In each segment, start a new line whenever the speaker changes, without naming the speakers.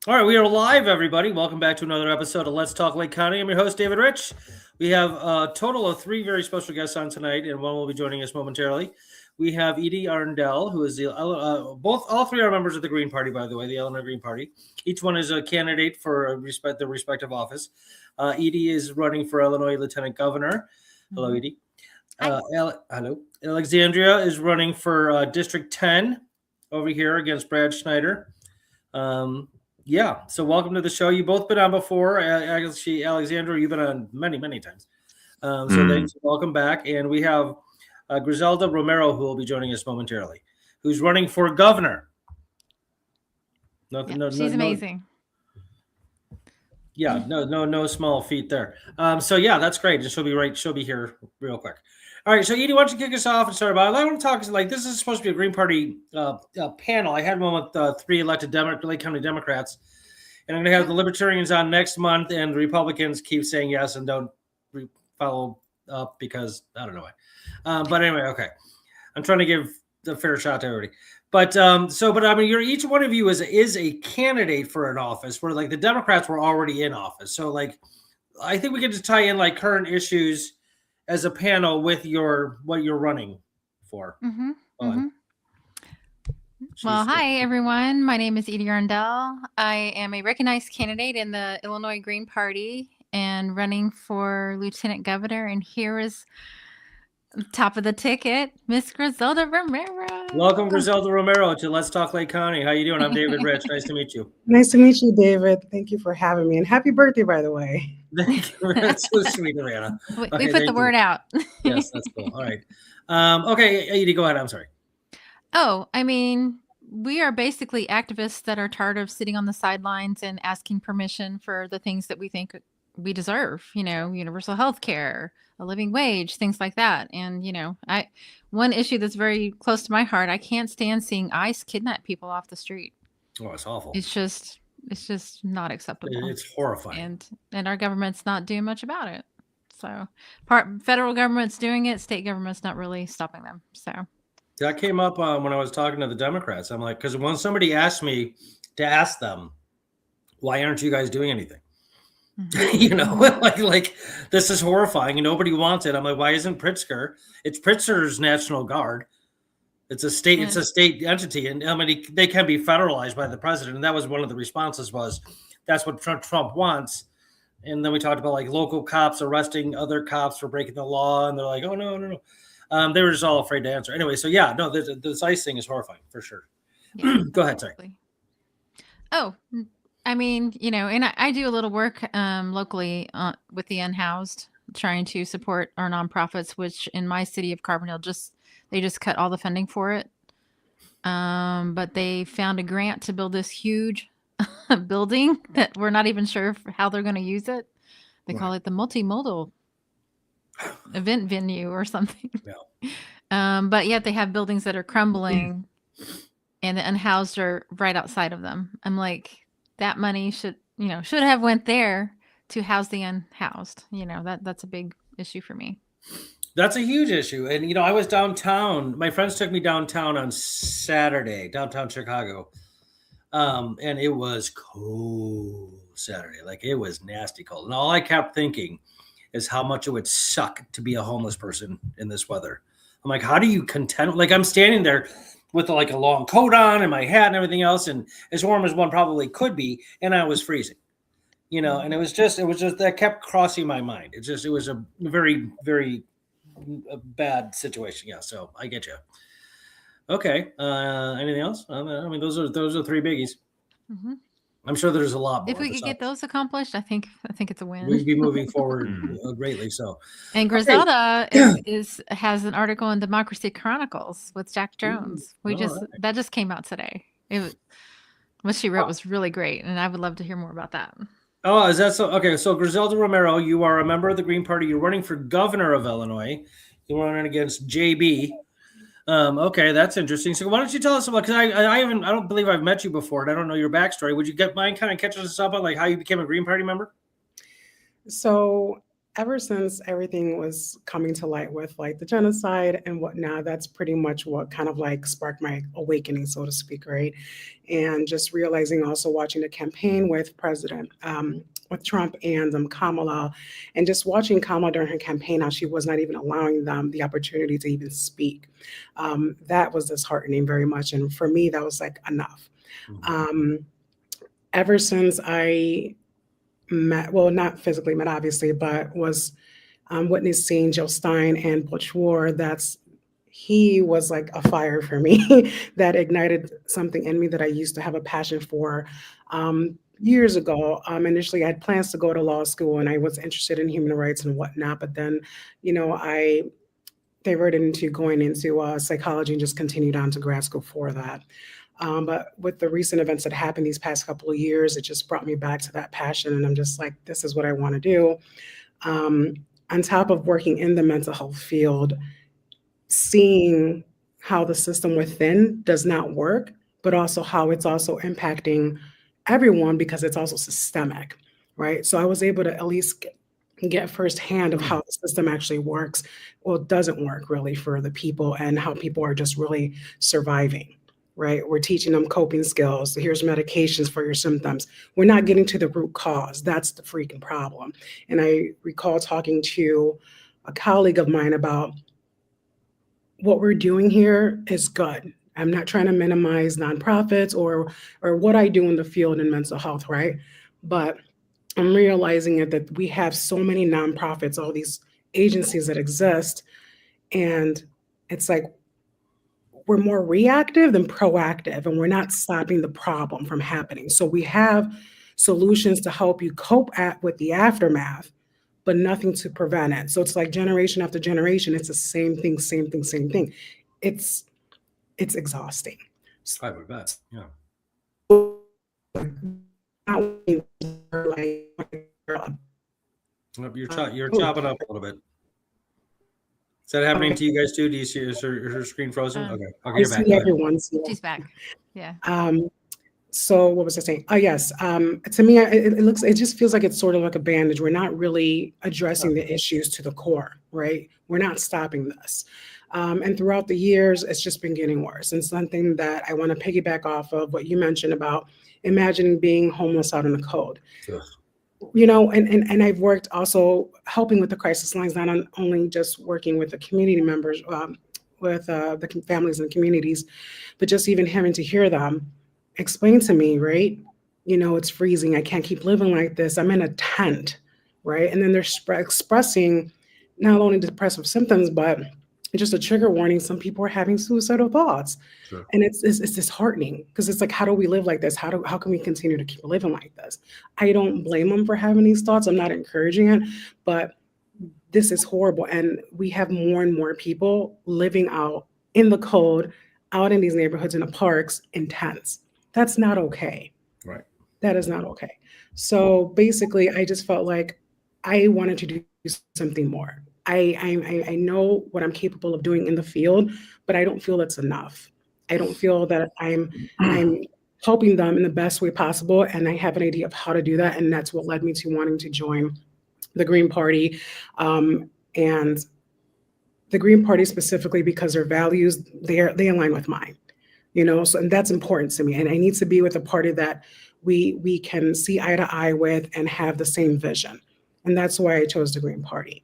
All right, we are live, everybody. Welcome back to another episode of Let's Talk Lake County. I'm your host, David Rich. We have a total of 3 very special guests on tonight, and one will be joining us momentarily. We have Edie Arndell, who is all three are members of the Green Party, by the way, the Illinois Green Party. Each one is a candidate for their respective office. Edie is running for Illinois Lieutenant Governor. Hello, Edie. Hello. Alexandria is running for District 10 over here against Brad Schneider. Yeah, so welcome to the show. You've both been on before. Alexandra, you've been on many, many times. Thanks. Welcome back. And we have Griselda Romero, who will be joining us momentarily, who's running for governor.
She's amazing.
No small feat there. That's great. And she'll be here real quick. All right, so Edie, why don't you kick us off and start about it? I want to talk, this is supposed to be a Green Party panel. I had one with 3 elected Lake County Democrats, and I'm going to have the Libertarians on next month, and the Republicans keep saying yes and don't follow up because I don't know why. But anyway, okay. I'm trying to give the fair shot to everybody. But each one of you is a candidate for an office where the Democrats were already in office. So I think we can just tie in current issues as a panel with what you're running for.
Well, hi, everyone. My name is Edie Arndell. I am a recognized candidate in the Illinois Green Party and running for Lieutenant Governor. And here is top of the ticket, Miss Griselda Romero.
Welcome, Griselda Romero, to Let's Talk Lake County. How you doing? I'm David Rich. Nice to meet you.
Nice to meet you, David. Thank you for having me. And happy birthday, by the way.
Thank you. That's so sweet, Ariana.
We put the word out.
Yes, that's cool. All right. Okay, Edie, go ahead. I'm sorry.
Oh, we are basically activists that are tired of sitting on the sidelines and asking permission for the things that we think we deserve, universal health care, a living wage, things like that. And, one issue that's very close to my heart, I can't stand seeing ICE kidnap people off the street.
Oh, it's awful.
It's just not acceptable.
It's horrifying.
And our government's not doing much about it. So federal government's doing it. State government's not really stopping them. So
that came up when I was talking to the Democrats. I'm like, because when somebody asked me to ask them, why aren't you guys doing anything? Like this is horrifying and nobody wants it. I'm like, why isn't Pritzker? It's Pritzker's National Guard. It's a state. It's a state entity, and they can be federalized by the president. And that was one of the responses was, that's what Trump wants. And then we talked about local cops arresting other cops for breaking the law, and they're like, oh no. They were just all afraid to answer. Anyway, so this ICE thing is horrifying for sure. Yeah, go ahead, sorry.
Oh. And I do a little work locally with the unhoused, trying to support our nonprofits, which in my city of Carbondale, they just cut all the funding for it. But they found a grant to build this huge building that we're not even sure how they're going to use it. They call it the multimodal event venue or something. Yeah. But yet they have buildings that are crumbling and the unhoused are right outside of them. I'm like, that money should have went there to house the unhoused. That's a big issue for me.
That's a huge issue. And, I was downtown. My friends took me downtown on Saturday, downtown Chicago. And it was cold Saturday. It was nasty cold. And all I kept thinking is how much it would suck to be a homeless person in this weather. I'm like, how do you contend? I'm standing there with a long coat on and my hat and everything else, and as warm as one probably could be, and I was freezing, and it was just that kept crossing my mind. It was a very, very bad situation. Yeah, so I get you. Okay, anything else? Those are 3 biggies. Mm-hmm. I'm sure there's a lot more.
If we could get those accomplished, I think it's a win.
We'd be moving forward greatly. So,
and Griselda has an article in Democracy Chronicles with Jack Jones. That just came out today. What she wrote was really great, and I would love to hear more about that.
Oh, is that so? Okay, so Griselda Romero, you are a member of the Green Party. You're running for governor of Illinois. You're running against JB. Okay, that's interesting. So why don't you tell us about, because I don't believe I've met you before, and I don't know your backstory. Would you mind kind of catching us up on how you became a Green Party member?
So ever since everything was coming to light with like the genocide and whatnot, that's pretty much what kind of like sparked my awakening, so to speak, right? And just realizing, also watching the campaign with Trump and Kamala, and just watching Kamala during her campaign, how she was not even allowing them the opportunity to even speak. That was disheartening very much. And for me, that was like enough. Ever since I met, well, not physically met, obviously, but was witnessing Jill Stein and Butch War, he was like a fire for me that ignited something in me that I used to have a passion for years ago. Initially, I had plans to go to law school and I was interested in human rights and whatnot, but then, I diverted into going into psychology and just continued on to grad school for that. But with the recent events that happened these past couple of years, it just brought me back to that passion. And I'm just like, this is what I want to do. On top of working in the mental health field, seeing how the system within does not work, but also how it's also impacting everyone because it's also systemic, right? So I was able to at least get firsthand of how the system actually works. Well, it doesn't work really for the people, and how people are just really surviving. Right? We're teaching them coping skills. Here's medications for your symptoms. We're not getting to the root cause. That's the freaking problem. And I recall talking to a colleague of mine about what we're doing here is good. I'm not trying to minimize nonprofits or what I do in the field in mental health, right? But I'm realizing that we have so many nonprofits, all these agencies that exist, and it's like, we're more reactive than proactive, and we're not stopping the problem from happening. So we have solutions to help you cope with the aftermath, but nothing to prevent it. So it's like generation after generation, it's the same thing, same thing, same thing. It's exhausting.
I would bet. Yeah. You're chopping up a little bit. Is that happening to you guys too? Do you see her screen frozen? Okay,
I see everyone's.
She's back. Yeah.
So what was I saying? Oh yes. To me, it just feels like it's sort of like a bandage. We're not really addressing the issues to the core, right? We're not stopping this. And throughout the years, it's just been getting worse. And something that I want to piggyback off of what you mentioned about imagining being homeless out in the cold. Sure. And I've worked also helping with the crisis lines, not only just working with the community members, with the families and communities, but just even having to hear them explain to me, right? It's freezing. I can't keep living like this. I'm in a tent, right? And then they're expressing not only depressive symptoms, but just a trigger warning. Some people are having suicidal thoughts. Sure. And it's disheartening because it's like, how do we live like this? How can we continue to keep living like this? I don't blame them for having these thoughts. I'm not encouraging it, but this is horrible. And we have more and more people living out in the cold, out in these neighborhoods, in the parks, in tents. That's not okay.
Right.
That is not okay. So basically, I just felt like I wanted to do something more. I know what I'm capable of doing in the field, but I don't feel it's enough. I don't feel that I'm helping them in the best way possible, and I have an idea of how to do that, and that's what led me to wanting to join the Green Party, and the Green Party specifically because their values they align with mine, So and that's important to me, and I need to be with a party that we can see eye to eye with and have the same vision, and that's why I chose the Green Party.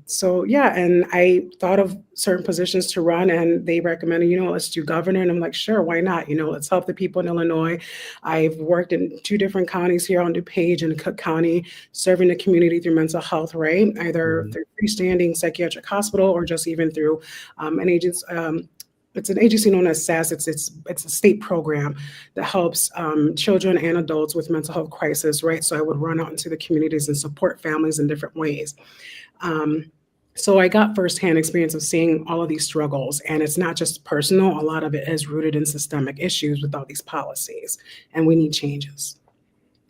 So yeah, and I thought of certain positions to run, and they recommended, let's do governor. And I'm like, sure, why not? Let's help the people in Illinois. I've worked in 2 different counties here on DuPage and Cook County, serving the community through mental health, right? Either through freestanding psychiatric hospital or just even through an agency. It's an agency known as SAS. It's a state program that helps children and adults with mental health crisis, right? So I would run out into the communities and support families in different ways. So I got firsthand experience of seeing all of these struggles, and it's not just personal. A lot of it is rooted in systemic issues with all these policies, and we need changes.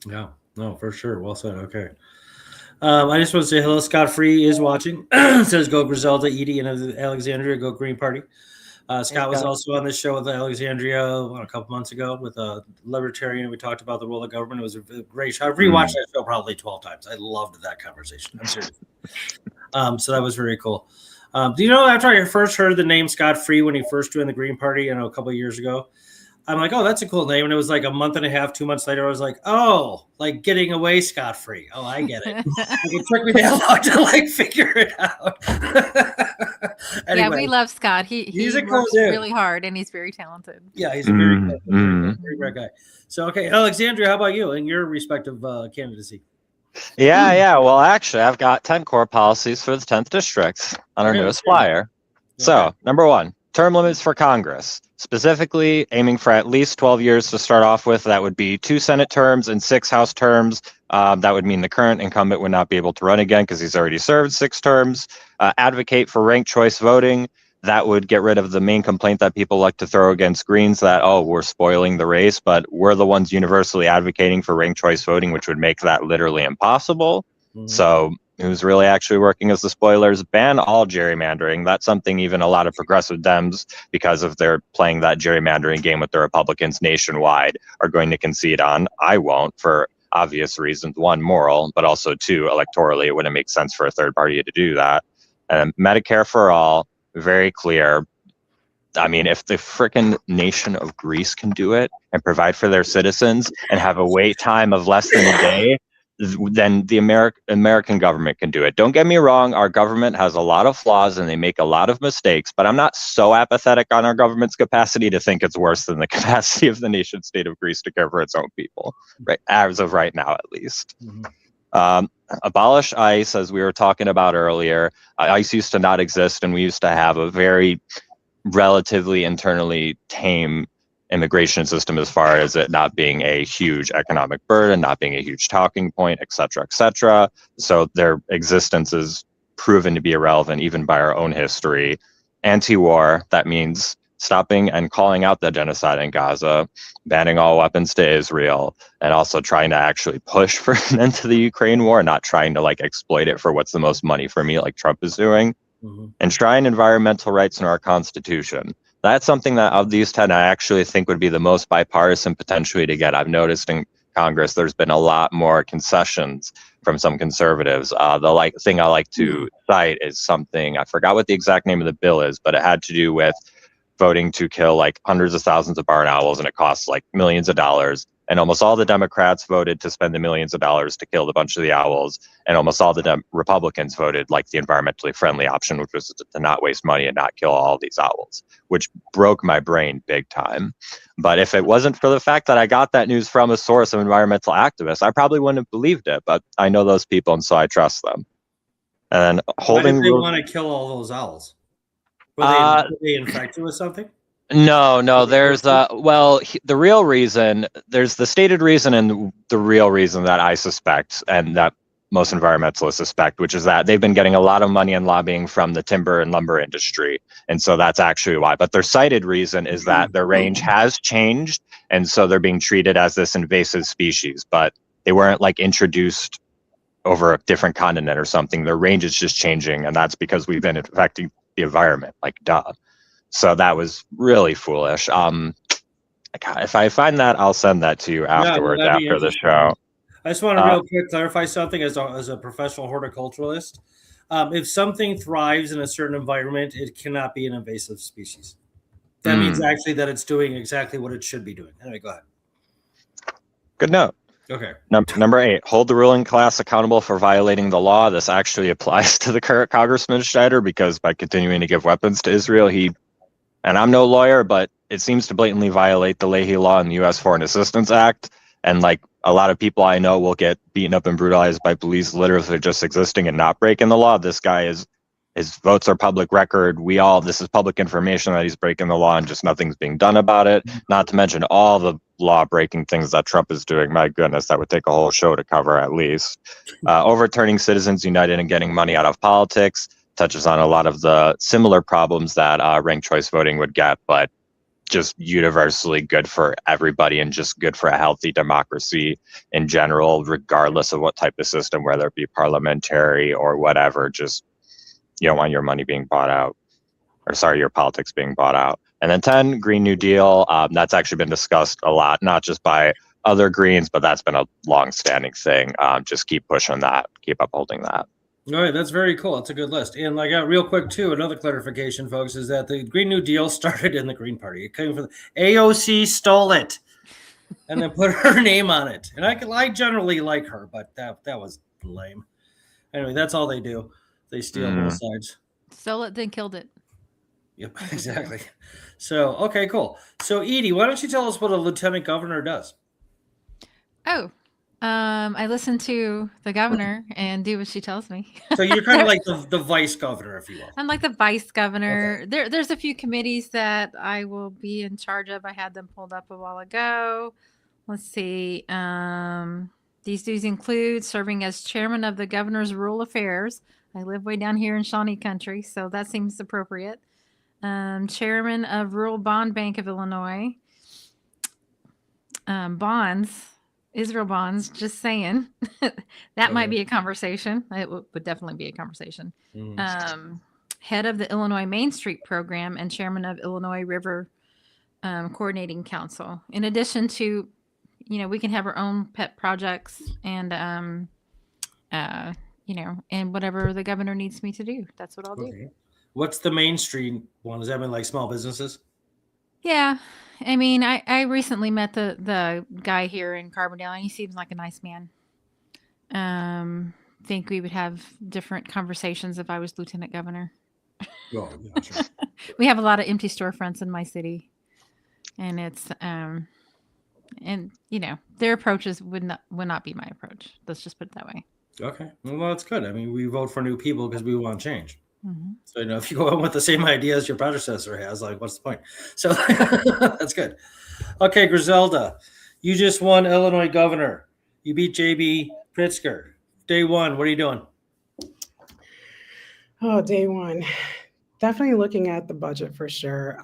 Yeah, no, for sure. Well said. Okay. I just want to say hello. Scott Free is watching. It says go Griselda, Edie, and Alexandria, go Green Party. Scott was
Scott.
also on this show with Alexandria a couple months ago with a libertarian. We talked about the role of government. It was a great show. I've rewatched that show probably 12 times. I loved that conversation. I'm serious. So that was very cool. Do you know, after I first heard the name Scott Free when he first joined the Green Party, a couple of years ago, I'm like, oh, that's a cool name. And it was like a month and a half, 2 months later, I was like, oh, like getting away scot-free. Oh, I get it. It took me that long to figure it out. Anyway,
yeah, we love Scott. He's
a cool
works
dude.
really hard and he's very talented.
Yeah, he's a very great guy. So, okay, Alexandria, how about you and your respective candidacy?
Yeah. Well, actually, I've got 10 core policies for the 10th district on our newest flyer. Okay. So, number 1, term limits for Congress, specifically aiming for at least 12 years to start off with. That would be 2 Senate terms and 6 House terms. That would mean the current incumbent would not be able to run again because he's already served 6 terms. Advocate for ranked choice voting. That would get rid of the main complaint that people like to throw against Greens that, oh, we're spoiling the race, but we're the ones universally advocating for ranked choice voting, which would make that literally impossible. Mm-hmm. So who's really actually working as the spoilers? Ban all gerrymandering. That's something even a lot of progressive Dems, because of their playing that gerrymandering game with the Republicans nationwide, are going to concede on. I won't, for obvious reasons. 1, moral, but also 2, electorally, it wouldn't make sense for a third party to do that. And Medicare for all, very clear. I mean, if the frickin' nation of Greece can do it and provide for their citizens and have a wait time of less than a day, then the American government can do it. Don't get me wrong, our government has a lot of flaws and they make a lot of mistakes, but I'm not so apathetic on our government's capacity to think it's worse than the capacity of the nation state of Greece to care for its own people, right? As of right now, at least. Mm-hmm. Abolish ICE, as we were talking about earlier. ICE used to not exist, and we used to have a very relatively internally tame immigration system as far as it not being a huge economic burden, not being a huge talking point, et cetera, et cetera. So their existence is proven to be irrelevant even by our own history. Anti-war, that means stopping and calling out the genocide in Gaza, banning all weapons to Israel, and also trying to actually push for an end to the Ukraine war, not trying to exploit it for what's the most money for me like Trump is doing. Mm-hmm. Enshrine environmental rights in our Constitution. That's something that of these 10, I actually think would be the most bipartisan potentially to get. I've noticed in Congress, there's been a lot more concessions from some conservatives. The thing I like to cite is something, I forgot what the exact name of the bill is, but it had to do with voting to kill hundreds of thousands of barn owls, and it costs millions of dollars. And almost all the Democrats voted to spend the millions of dollars to kill a bunch of the owls. And almost all the Republicans voted the environmentally friendly option, which was to not waste money and not kill all these owls, which broke my brain big time. But if it wasn't for the fact that I got that news from a source of environmental activists, I probably wouldn't have believed it. But I know those people, and so I trust them. And holding.
Why did they want to kill all those owls? Were they infected with something?
No, there's the real reason, there's the stated reason and the real reason that I suspect, and that most environmentalists suspect, which is that they've been getting a lot of money and lobbying from the timber and lumber industry. And so that's actually why. But their cited reason is that their range has changed, and so they're being treated as this invasive species, but they weren't introduced over a different continent or something. Their range is just changing, and that's because we've been affecting the environment, duh. So that was really foolish. If I find that, I'll send that to you afterwards, after the show.
I just want to real quick clarify something as a professional horticulturalist. If something thrives in a certain environment, it cannot be an invasive species. That means actually that it's doing exactly what it should be doing. Anyway, go ahead.
Good note.
Okay.
Number 8, hold the ruling class accountable for violating the law. This actually applies to the current Congressman Schneider, because by continuing to give weapons to Israel, and I'm no lawyer, but it seems to blatantly violate the Leahy Law and the U.S. Foreign Assistance Act. And a lot of people I know will get beaten up and brutalized by police literally for just existing and not breaking the law. This guy his votes are public record. This is public information that he's breaking the law, and just nothing's being done about it. Not to mention all the law-breaking things that Trump is doing. My goodness, that would take a whole show to cover at least. Overturning Citizens United and getting money out of politics touches on a lot of the similar problems that ranked choice voting would get, but just universally good for everybody and just good for a healthy democracy in general, regardless of what type of system, whether it be parliamentary or whatever. Just, you don't want your money being bought out. your politics being bought out. And then 10, Green New Deal. That's actually been discussed a lot, not just by other Greens, but that's been a long-standing thing. Just keep pushing that, keep upholding that.
All right, that's very cool. It's a good list. And like real quick too, another clarification, folks, is that the Green New Deal started in the Green Party. It came from AOC stole it and then put her name on it. And I generally like her, but that was lame. Anyway, that's all they do. They steal both sides.
Stole it, then killed it.
Yep, exactly. So, okay, cool. So, Edie, why don't you tell us what a lieutenant governor does?
Oh, I listen to the governor and do what she tells me.
So you're kind of like the vice governor, if you will.
I'm like the vice governor. There's a few committees that I will be in charge of. I had them pulled up a while ago. Let's see. These duties include serving as chairman of the governor's rural affairs. I live way down here in Shawnee Country, so that seems appropriate. Chairman of Rural Bond Bank of Illinois. Bonds. Israel bonds, just saying. That might be a conversation. It would definitely be a conversation. Head of the Illinois Main Street Program and chairman of Illinois River Coordinating Council. In addition to, we can have our own pet projects and, and whatever the governor needs me to do. That's what I'll do.
What's the Main Street one? Does that mean like small businesses?
Yeah. I mean, I recently met the guy here in Carbondale, and he seems like a nice man. Think we would have different conversations if I was lieutenant governor.
Oh, yeah, sure.
We have a lot of empty storefronts in my city, and it's their approaches would not be my approach. Let's just put it that way. Okay,
well, that's good. I mean, we vote for new people because we want change. Mm-hmm. So, if you go on with the same ideas your predecessor has, like, what's the point? So that's good. Okay, Griselda, you just won Illinois governor. You beat J.B. Pritzker. Day one, what are you doing?
Oh, day one. Definitely looking at the budget for sure.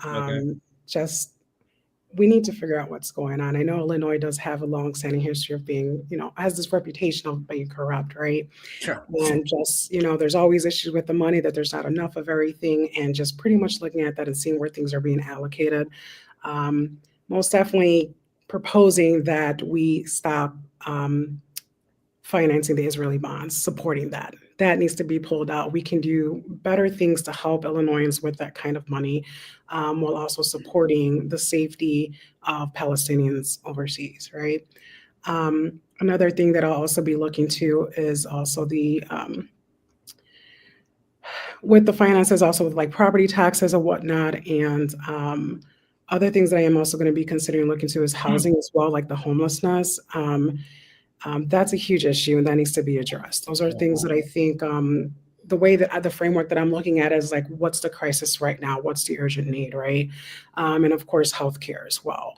We need to figure out what's going on. I know Illinois does have a long-standing history of being, has this reputation of being corrupt, right?
Sure.
And just, there's always issues with the money, that there's not enough of everything, and just pretty much looking at that and seeing where things are being allocated. Most definitely proposing that we stop financing the Israeli bonds, supporting that. That needs to be pulled out. We can do better things to help Illinoisans with that kind of money, while also supporting the safety of Palestinians overseas, right? Another thing that I'll also be looking to is also with the finances, also with like property taxes and whatnot, and other things that I am also going to be considering looking to is housing as well, like the homelessness. That's a huge issue, and that needs to be addressed. Those are things that I think the way that the framework that I'm looking at is like, what's the crisis right now? What's the urgent need, right? And of course, healthcare as well.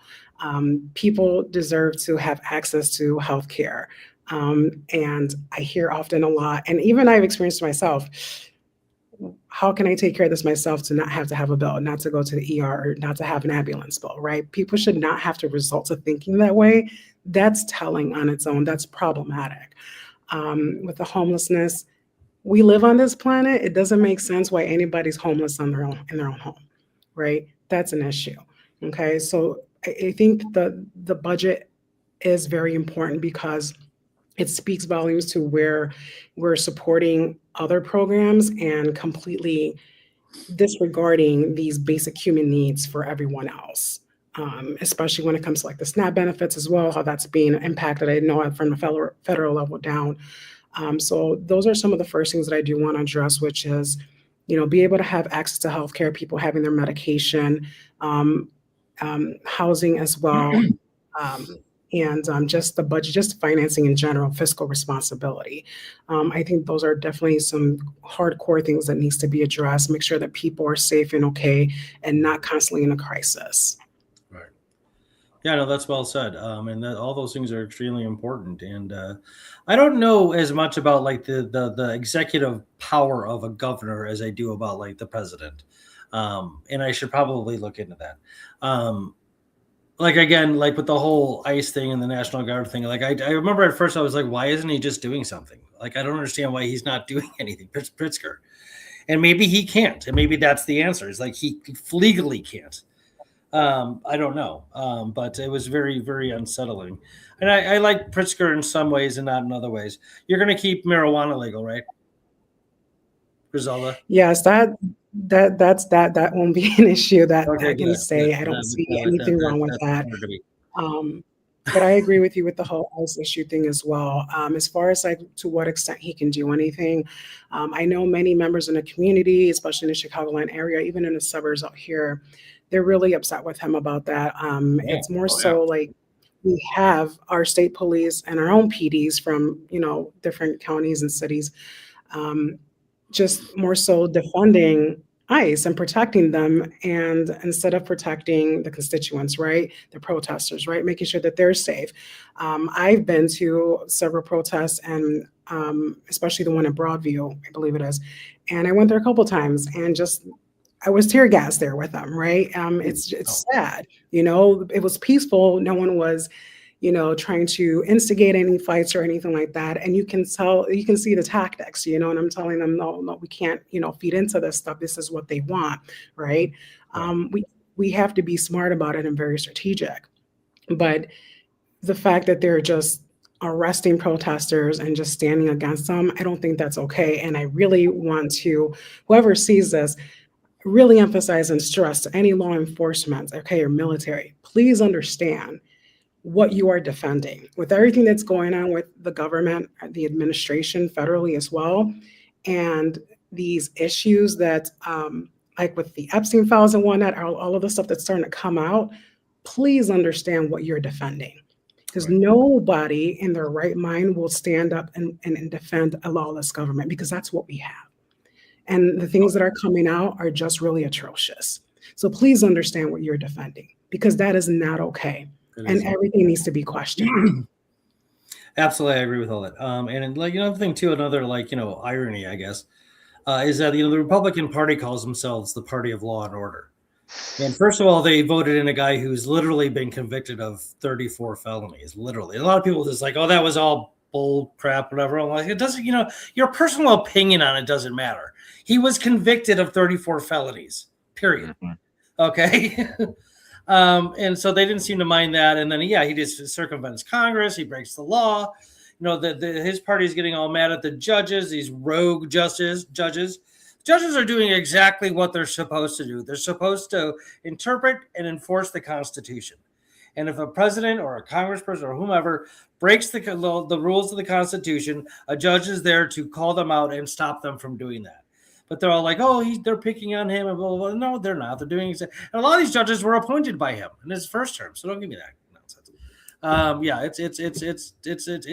People deserve to have access to healthcare. And I hear often a lot, and even I've experienced myself, how can I take care of this myself to not have to have a bill, not to go to the ER, or not to have an ambulance bill, right? People should not have to resort to thinking that way. That's telling on its own. That's problematic. With the homelessness, we live on this planet. It doesn't make sense why anybody's homeless in their own home, right? That's an issue. Okay, so I think the budget is very important because it speaks volumes to where we're supporting other programs and completely disregarding these basic human needs for everyone else. Especially when it comes to like the SNAP benefits as well, how that's being impacted. I know from the federal level down. So those are some of the first things that I do want to address, which is, be able to have access to healthcare, people having their medication, housing as well, and just the budget, just financing in general, fiscal responsibility. I think those are definitely some hardcore things that needs to be addressed. Make sure that people are safe and okay and not constantly in a crisis.
Yeah, no, that's well said. And that all those things are extremely important. And I don't know as much about like the executive power of a governor as I do about like the president. And I should probably look into that. Like, again, like with the whole ICE thing and the National Guard thing, like I remember at first I was like, why isn't he just doing something? Like, I don't understand why he's not doing anything, Pritzker. And maybe he can't, and maybe that's the answer. It's like he legally can't. I don't know, but it was very, very unsettling. And I like Pritzker in some ways and not in other ways. You're going to keep marijuana legal, right, Griselda?
Yes, that won't be an issue that
Okay,
I can
good,
say.
good.
I don't see
That-
anything
that-
wrong with
that's
that.
better to me.
But I agree with you with the whole ICE issue thing as well. As far as like to what extent he can do anything, I know many members in the community, especially in the Chicagoland area, even in the suburbs out here, they're really upset with him about that. It's more
Oh, yeah.
so like we have our state police and our own PDs from different counties and cities, just more so defunding ICE and protecting them, and instead of protecting the constituents, right, the protesters, right, making sure that they're safe. I've been to several protests, and especially the one in Broadview, I believe it is, and I went there a couple times, and just I was tear gassed there with them, right? It's sad, it was peaceful. No one was trying to instigate any fights or anything like that. And you can see the tactics, and I'm telling them, no, we can't, feed into this stuff. This is what they want, right? We have to be smart about it and very strategic. But the fact that they're just arresting protesters and just standing against them, I don't think that's okay. And I really want to, whoever sees this, really emphasize and stress to any law enforcement, okay, or military, please understand what you are defending. With everything that's going on with the government, the administration, federally as well, and these issues that, like with the Epstein files and whatnot, all of the stuff that's starting to come out, please understand what you're defending. Because nobody in their right mind will stand up and defend a lawless government, because that's what we have. And the things that are coming out are just really atrocious. So please understand what you're defending, because that is not okay. And everything needs to be questioned.
Absolutely, I agree with all that. And like another thing too, another irony, I guess, is that the Republican Party calls themselves the party of law and order. And first of all, they voted in a guy who's literally been convicted of 34 felonies. Literally, a lot of people just like, oh, that was all bull crap, whatever. I'm like, it doesn't. Your personal opinion on it doesn't matter. He was convicted of 34 felonies. Period. Mm-hmm. Okay. And so they didn't seem to mind that. And then, he just circumvents Congress. He breaks the law. His party is getting all mad at the judges, these rogue judges. Judges are doing exactly what they're supposed to do. They're supposed to interpret and enforce the Constitution. And if a president or a congressperson or whomever breaks the rules of the Constitution, a judge is there to call them out and stop them from doing that. But they're all like, oh, they're picking on him and blah, blah, blah. No, they're not. They're doing exactly. And a lot of these judges were appointed by him in his first term. So don't give me that nonsense.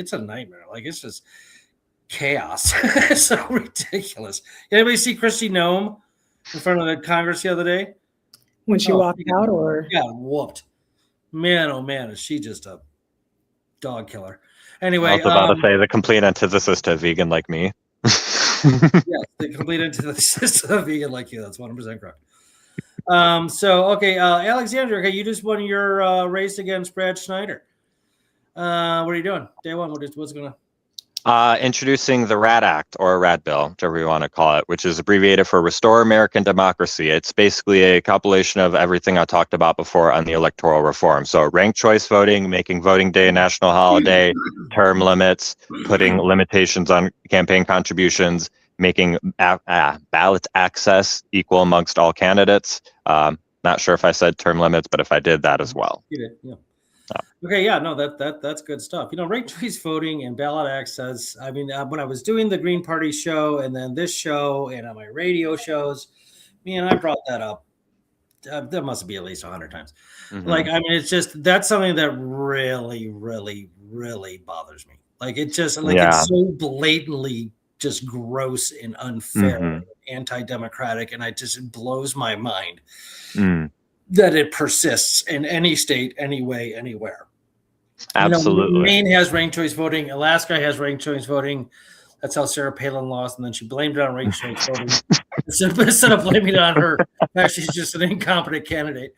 It's a nightmare. Like, it's just chaos. It's so ridiculous. Anybody see Kristi Noem in front of the Congress the other day?
When she walked out, or
whooped. Man, oh man, is she just a dog killer? Anyway,
I was about to say the complete antithesis to a vegan like me.
Yes, the complete antithesis of vegan like you. That's 100% correct. Alexandra, okay, you just won your race against Brad Schneider. What are you doing? Day one, what's going
on? Introducing the RAD Act, or RAD Bill, whichever you want to call it, which is abbreviated for Restore American Democracy. It's basically a compilation of everything I talked about before on the electoral reform. So ranked choice voting, making voting day a national holiday, term limits, putting limitations on campaign contributions, making ballot access equal amongst all candidates. Not sure if I said term limits, but if I did, that as well.
You did, yeah. Okay, yeah, no, that's good stuff. Ranked choice voting and ballot access. I mean, when I was doing the Green Party show and then this show and on my radio shows, I brought that up. That must be at least 100 times. Mm-hmm. Like, I mean, it's just, that's something that really, really, really bothers me. Like, it's just like, it's so blatantly just gross and unfair, and anti-democratic, and it blows my mind that it persists in any state, any way, anywhere.
Absolutely.
Maine has ranked choice voting. Alaska has ranked choice voting. That's how Sarah Palin lost, and then she blamed it on ranked choice voting instead of blaming it on her. She's just an incompetent candidate.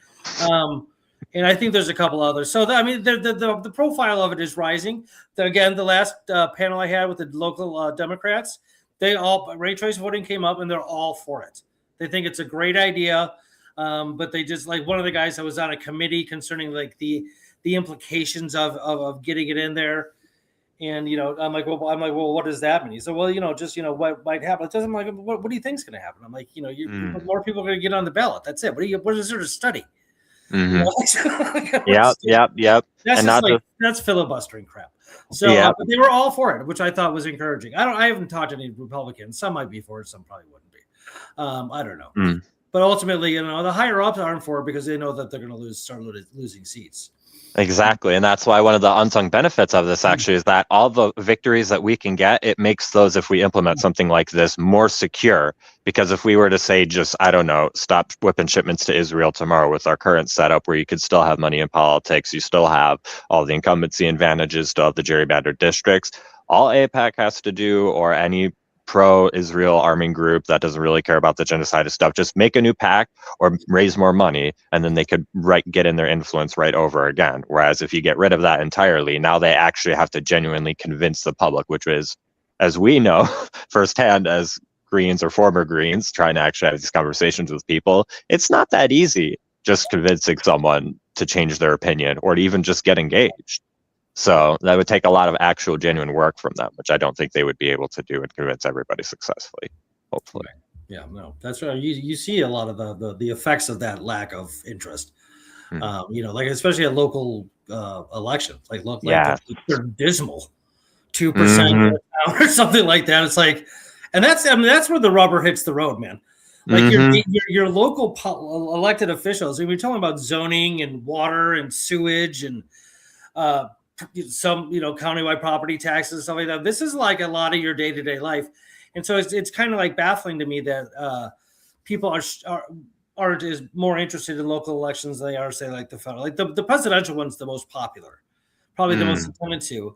And I think there's a couple others. So, the profile of it is rising. Again, the last panel I had with the local Democrats, They all ranked choice voting came up, and they're all for it. They think it's a great idea, but they just like one of the guys that was on a committee concerning like the implications of getting it in there. And I'm like, well, what does that mean? He said, well, just what might happen. It doesn't like what do you think's going to happen? I'm like, more people are going to get on the ballot. That's it. What is there to study?
Mm-hmm. Yep.
That's filibustering crap. So but they were all for it, which I thought was encouraging. I haven't talked to any Republicans. Some might be for it, some probably wouldn't be. I don't know. But ultimately, the higher ups aren't for it because they know that they're going to start losing seats.
Exactly. And that's why one of the unsung benefits of this actually is that all the victories that we can get, it makes those, if we implement something like this, more secure. Because if we were to say just, I don't know, stop whipping shipments to Israel tomorrow with our current setup where you could still have money in politics, you still have all the incumbency advantages, still have the gerrymandered districts, all AIPAC has to do, or any pro-Israel arming group that doesn't really care about the genocide stuff, just make a new PAC or raise more money, and then they could get in their influence right over again. Whereas if you get rid of that entirely, now they actually have to genuinely convince the public, which is, as we know firsthand as Greens or former Greens trying to actually have these conversations with people, it's not that easy just convincing someone to change their opinion or to even just get engaged. So that would take a lot of actual genuine work from them, which I don't think they would be able to do and convince everybody successfully, hopefully.
Yeah, no, that's right. You see a lot of the effects of that lack of interest. Like especially at local elections, they're dismal, 2% or something like that. It's like, and that's where the rubber hits the road, man. Like your local elected officials. We're talking about zoning and water and sewage and some countywide property taxes and stuff like that. This is like a lot of your day-to-day life, and so it's kind of like baffling to me that people aren't as more interested in local elections than they are, say, like the federal. Like the presidential one's the most popular, probably the most attended to,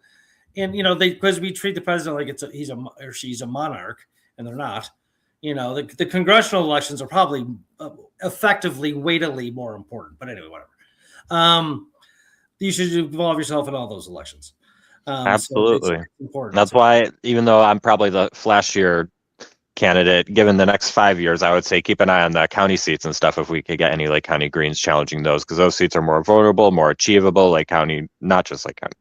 and because we treat the president like he's or she's a monarch, and they're not. The congressional elections are probably effectively weightily more important, but anyway, whatever. You should involve yourself in all those elections.
Absolutely.
So it's important.
That's why, even though I'm probably the flashier candidate, given the next 5 years, I would say keep an eye on the county seats and stuff if we could get any Lake County Greens challenging those, because those seats are more vulnerable, more achievable. Lake County, not just Lake County.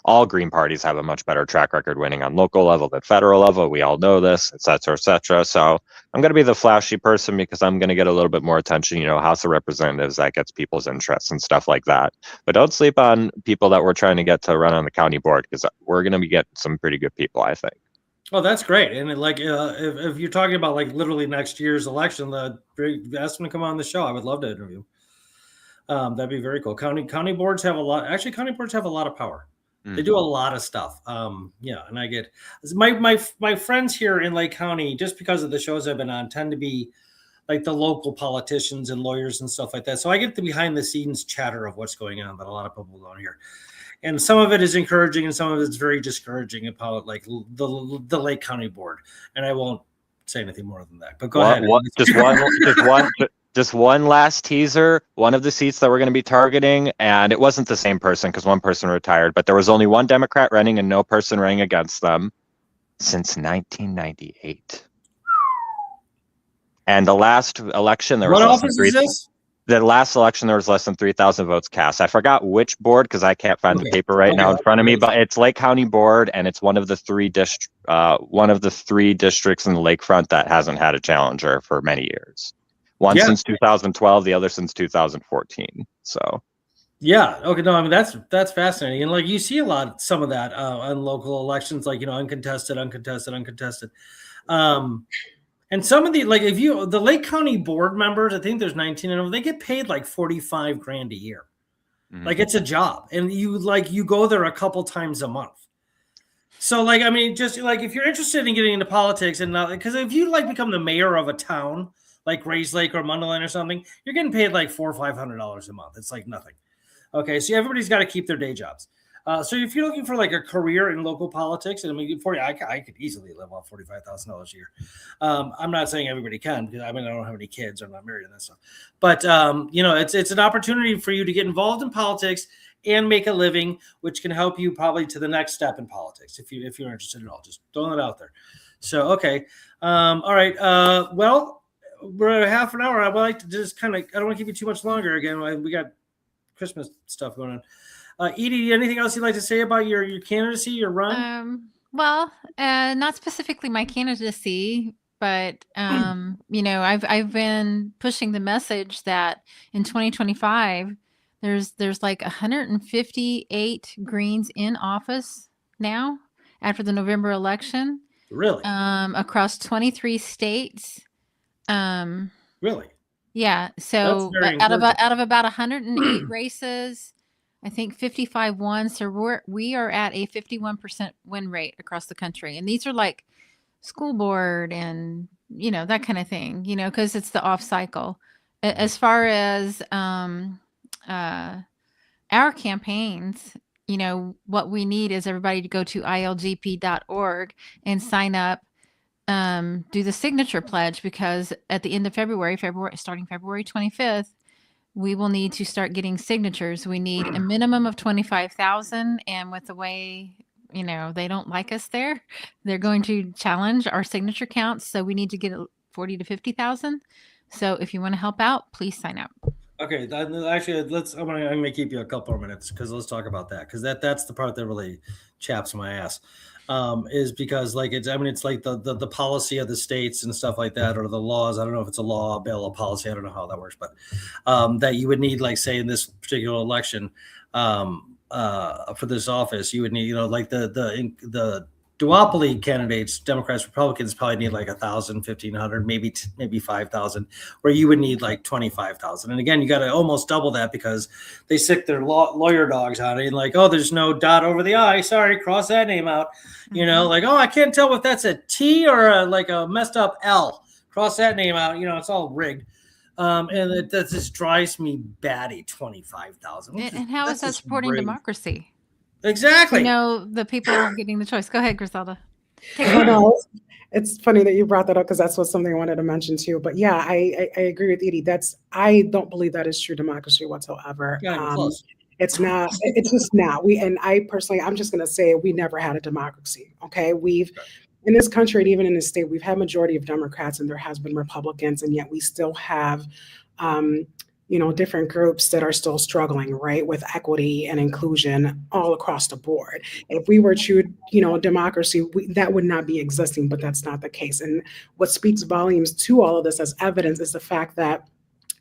All Green parties have a much better track record winning on local level than federal level. We all know this, et cetera, et cetera. So I'm going to be the flashy person because I'm going to get a little bit more attention, House of Representatives, that gets people's interests and stuff like that. But don't sleep on people that we're trying to get to run on the county board, because we're going to be getting some pretty good people, I think.
Oh, that's great. And if you're talking about like literally next year's election, ask them to come on the show. I would love to interview. That'd be very cool. County boards have a lot. Actually, county boards have a lot of power. They do a lot of stuff. And I get my friends here in Lake County, just because of the shows I've been on, tend to be like the local politicians and lawyers and stuff like that. So I get the behind the scenes chatter of what's going on that a lot of people don't hear. And some of it is encouraging and some of it's very discouraging about like the Lake County board. And I won't say anything more than that, but go ahead.
Just one last teaser. One of the seats that we're going to be targeting, and it wasn't the same person because one person retired, but there was only one Democrat running and no person running against them since 1998. And the last election, there was the last election, there was less than 3,000 votes cast. I forgot which board because I can't find the paper right now in front of me, but it's Lake County board, and it's one of the three districts in the lakefront that hasn't had a challenger for many years. One since 2012, the other since 2014. So,
yeah, okay, no, I mean that's fascinating, and like you see some of that on local elections, like uncontested, and some of the the Lake County board members, I think there's 19 of them, they get paid like $45,000 a year, like it's a job, and you go there a couple times a month. So just if you're interested in getting into politics and because if you become the mayor of a town like Rays Lake or Mundelein or something, you're getting paid like $400 or $500 a month. It's like nothing. Okay, so everybody's got to keep their day jobs. So if you're looking for like a career in local politics, and I could easily live off $45,000 a year. I'm not saying everybody can because I don't have any kids. I'm not married and that stuff. But it's an opportunity for you to get involved in politics and make a living, which can help you probably to the next step in politics if you're interested at all. Just throwing it out there. So okay, all right. Well, we're at a half an hour. I would like to just kind of. I don't want to keep you too much longer. Again, we got Christmas stuff going on. Edie, anything else you'd like to say about your candidacy, your run?
Well, not specifically my candidacy, but I've been pushing the message that in 2025 there's like 158 Greens in office now after the November election.
Really?
Across 23 states.
Really?
Yeah. So out of about 108 races, I think 55 won. So we are at a 51% win rate across the country. And these are like school board and, that kind of thing, because it's the off cycle. As far as our campaigns, what we need is everybody to go to ilgp.org and sign up, do the signature pledge, because at the end of starting February 25th, we will need to start getting signatures. We need a minimum of 25,000. And with the way, they don't like us there, they're going to challenge our signature counts. So we need to get 40 to 50,000. So if you want to help out, please sign up.
Okay, actually, I'm gonna keep you a couple more minutes because let's talk about that, because that's the part that really chaps my ass. Is because it's like the policy of the states and stuff like that, or the laws. I don't know if it's a law, a bill, a policy. I don't know how that works, but that you would need, like, say in this particular election, for this office, you would need, the duopoly candidates, Democrats, Republicans, probably need like 1,000, 1,500, maybe 5,000, where you would need like 25,000. And again, you got to almost double that because they sick their lawyer dogs on it. And like, oh, there's no dot over the I. Sorry, cross that name out. Like, oh, I can't tell if that's a T or a messed up L. Cross that name out. It's all rigged. And that just drives me batty. 25,000.
And how is that supporting democracy?
Exactly.
The people aren't getting the choice. Go ahead, Griselda.
No, it's funny that you brought that up because that's something I wanted to mention too. But yeah, I agree with Edie. I don't believe that is true democracy whatsoever. It's not. It's just not. I'm just going to say we never had a democracy. Okay, in this country and even in the state, we've had majority of Democrats and there has been Republicans, and yet we still have different groups that are still struggling, right, with equity and inclusion all across the board. If we were true, democracy, that would not be existing, but that's not the case. And what speaks volumes to all of this as evidence is the fact that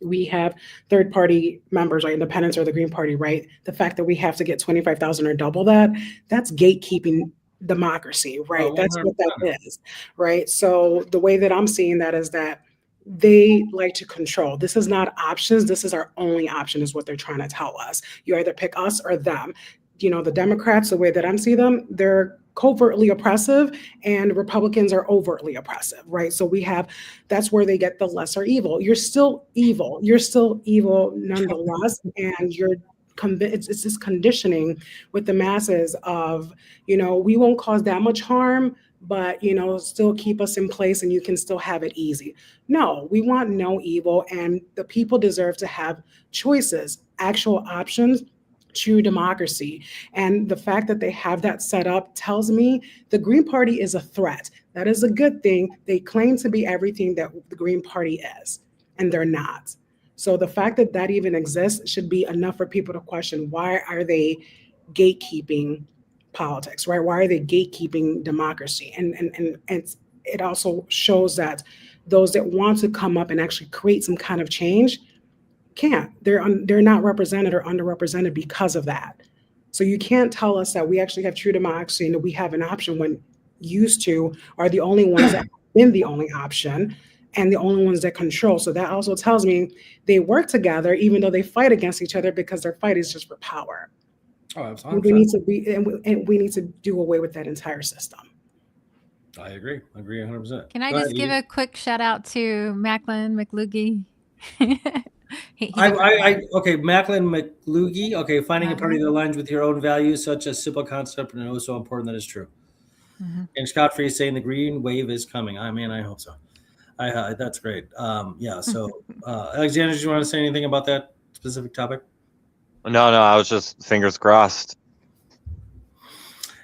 we have third-party members, right, independents or the Green Party, right? The fact that we have to get 25,000 or double that's gatekeeping democracy, right? That's what that is, right? So the way that I'm seeing that is that they like to control. This is not options. This is our only option, is what they're trying to tell us. You either pick us or them. The Democrats, the way that I see them, they're covertly oppressive, and Republicans are overtly oppressive, right? So that's where they get the lesser evil. You're still evil. You're still evil nonetheless, and it's this conditioning with the masses of, we won't cause that much harm, but still keep us in place and you can still have it easy. No, we want no evil, and the people deserve to have choices, actual options, true democracy. And the fact that they have that set up tells me the Green Party is a threat. That is a good thing. They claim to be everything that the Green Party is, and they're not. So the fact that that even exists should be enough for people to question, why are they gatekeeping politics, right? Why are they gatekeeping democracy? And it also shows that those that want to come up and actually create some kind of change can't. They're not represented or underrepresented because of that. So you can't tell us that we actually have true democracy and that we have an option when used to are the only ones that have been the only option and the only ones that control. So that also tells me they work together even though they fight against each other because their fight is just for power.
Oh,
we need to do away with that entire system.
I agree 100%.
Can I just give a quick shout out to Macklin McLugie?
Okay, Macklin McLugie. Okay, finding a party that aligns with your own values, such as simple concept, and oh so important that is true. Mm-hmm. And Scott Free is saying the green wave is coming. I hope so. That's great. Yeah. So, Alexander, do you want to say anything about that specific topic?
No, I was just fingers crossed.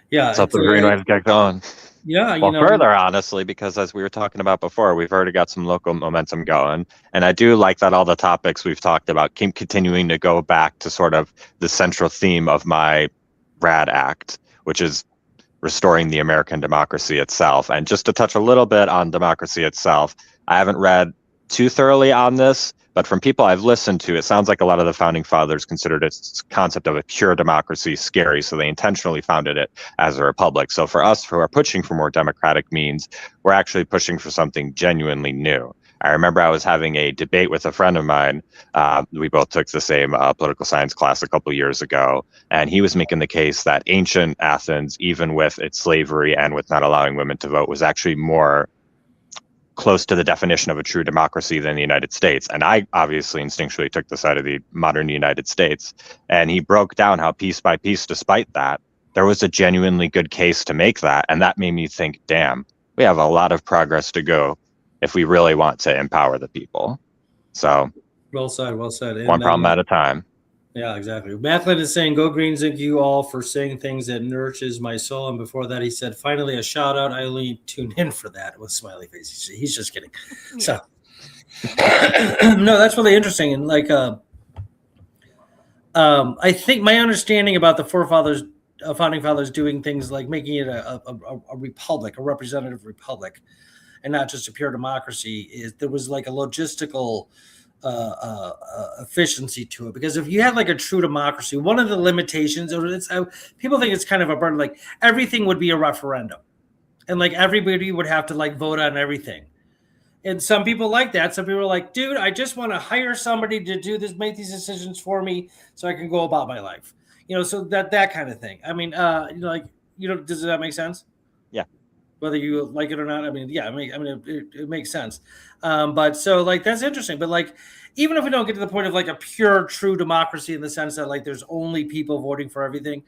Yeah.
It's up the green wave get going.
Yeah,
Well, further, honestly, because as we were talking about before, we've already got some local momentum going. And I do like that all the topics we've talked about keep continuing to go back to sort of the central theme of my RAD Act, which is restoring the American democracy itself. And just to touch a little bit on democracy itself, I haven't read too thoroughly on this, but from people I've listened to, it sounds like a lot of the founding fathers considered its concept of a pure democracy scary, so they intentionally founded it as a republic. So for us who are pushing for more democratic means, we're actually pushing for something genuinely new. I remember I was having a debate with a friend of mine. We both took the same political science class a couple years ago, and he was making the case that ancient Athens, even with its slavery and with not allowing women to vote, was actually more close to the definition of a true democracy than the United States. And I obviously instinctually took the side of the modern United States. And he broke down how piece by piece, despite that, there was a genuinely good case to make that. And that made me think, damn, we have a lot of progress to go if we really want to empower the people. So
well said, well said. And,
one problem at a time.
Yeah, exactly. Macklin is saying, go Greens, thank you all for saying things that nourishes my soul. And before that, he said, finally, a shout out. I only tuned in for that with smiley face. He's just kidding. Yeah. So, no, that's really interesting. And like, I think my understanding about the founding fathers doing things like making it a republic, a representative republic, and not just a pure democracy, is there was like a logistical efficiency to it, because if you had like a true democracy, one of the limitations, or people think it's kind of a burden, like everything would be a referendum, and like everybody would have to like vote on everything. And some people like that. Some people are like, dude, I just want to hire somebody to do this, make these decisions for me, so I can go about my life. So that kind of thing. I mean, does that make sense?
Yeah.
Whether you like it or not, I mean, yeah, it makes sense. But so like that's interesting. But like, even if we don't get to the point of like a pure, true democracy in the sense that like there's only people voting for everything,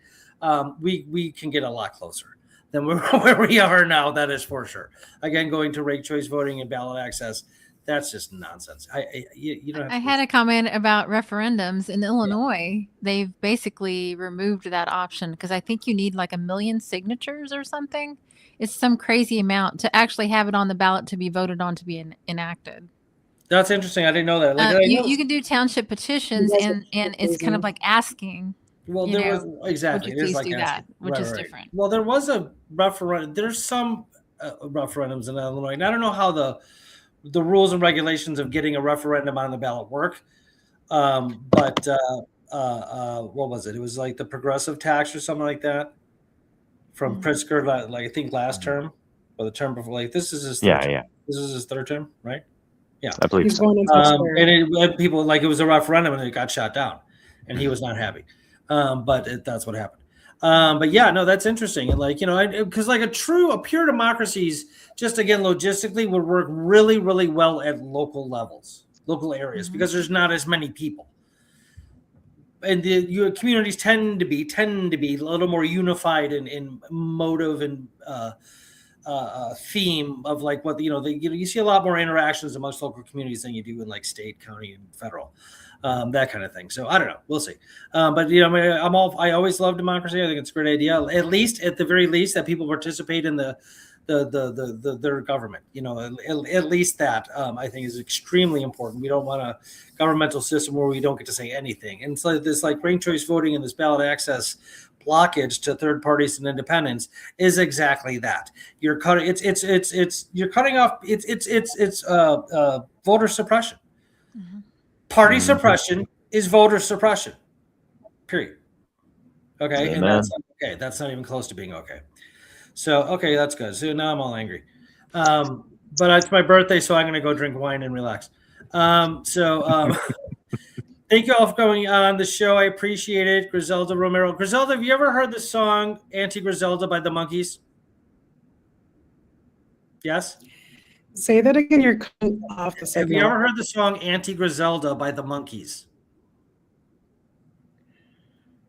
we can get a lot closer than where we are now. That is for sure. Again, going to ranked choice voting and ballot access, that's just nonsense.
I had a comment about referendums in Illinois. Yeah. They've basically removed that option because I think you need like 1 million signatures or something. It's some crazy amount to actually have it on the ballot to be voted on to be enacted.
That's interesting. I didn't know that. Like,
you can do township petitions, and it's kind of like asking.
Well, there was exactly.
Would you please
like
do that, which is different.
Well, there was a referendum. There's some referendums in Illinois, and I don't know how the rules and regulations of getting a referendum on the ballot work. But what was it? It was like the progressive tax or something like that from Pritzker, like I think last term or the term before. Like this is his third term. This is his third term, right? Yeah,
I believe so.
And people like it was a referendum and it got shot down, and he was not happy. But that's what happened. But yeah, no, that's interesting. And like, because like a pure democracies, just again, logistically would work really, really well at local levels, local areas, because there's not as many people. And your communities tend to be a little more unified in motive and theme of like what you see a lot more interactions amongst local communities than you do in like state, county, and federal, that kind of thing. So I don't know, we'll see. But I always love democracy. I think it's a great idea. At the very least, that people participate in their government. At least that I think is extremely important. We don't want a governmental system where we don't get to say anything. And so this like ranked choice voting and this ballot access blockage to third parties and independents is exactly that. You're cutting. You're cutting off. It's voter suppression. Mm-hmm. Party suppression is voter suppression. Period. Okay, and that's okay. That's not even close to being okay. So okay, that's good. So now I'm all angry. But it's my birthday, so I'm going to go drink wine and relax. Thank you all for coming on the show. I appreciate it. Griselda Romero. Griselda, have you ever heard the song Anti-Griselda by the Monkees? Yes?
Say that again. You're cutting off the signal.
Have you ever heard the song Anti-Griselda by the Monkees?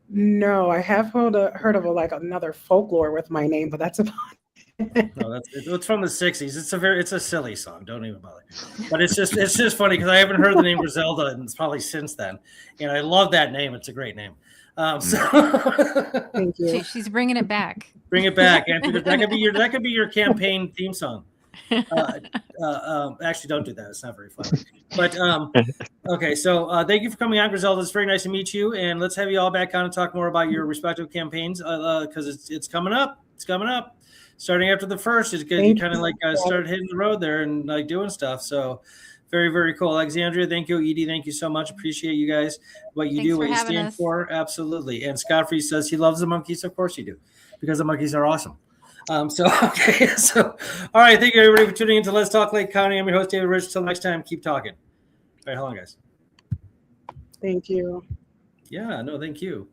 No, I have heard of another folklore with my name, but that's about it.
No, it's from the 60s. It's a silly song. Don't even bother. But it's just funny because I haven't heard the name Griselda and it's probably since then. And I love that name. It's a great name. So
Thank you.
She's bringing it back.
bring it back, Andrew. That could be your campaign theme song. Actually, don't do that. It's not very funny. But okay, so thank you for coming on, Griselda. It's very nice to meet you, and let's have you all back on and talk more about your respective campaigns because it's coming up. It's coming up. Starting after the first, it's good. You kind of like start hitting the road there and like doing stuff. So very, very cool. Alexandria, thank you. Edie, thank you so much. Appreciate you guys. What you
Thanks
do,
for
what you
having
stand
us.
for. Absolutely. And Scott Free says he loves the monkeys. Of course you do, because the monkeys are awesome. Okay. So, all right. Thank you, everybody, for tuning in to Let's Talk Lake County. I'm your host, David Rich. Until next time, keep talking. All right. Hold on, guys.
Thank you.
Yeah. No, thank you.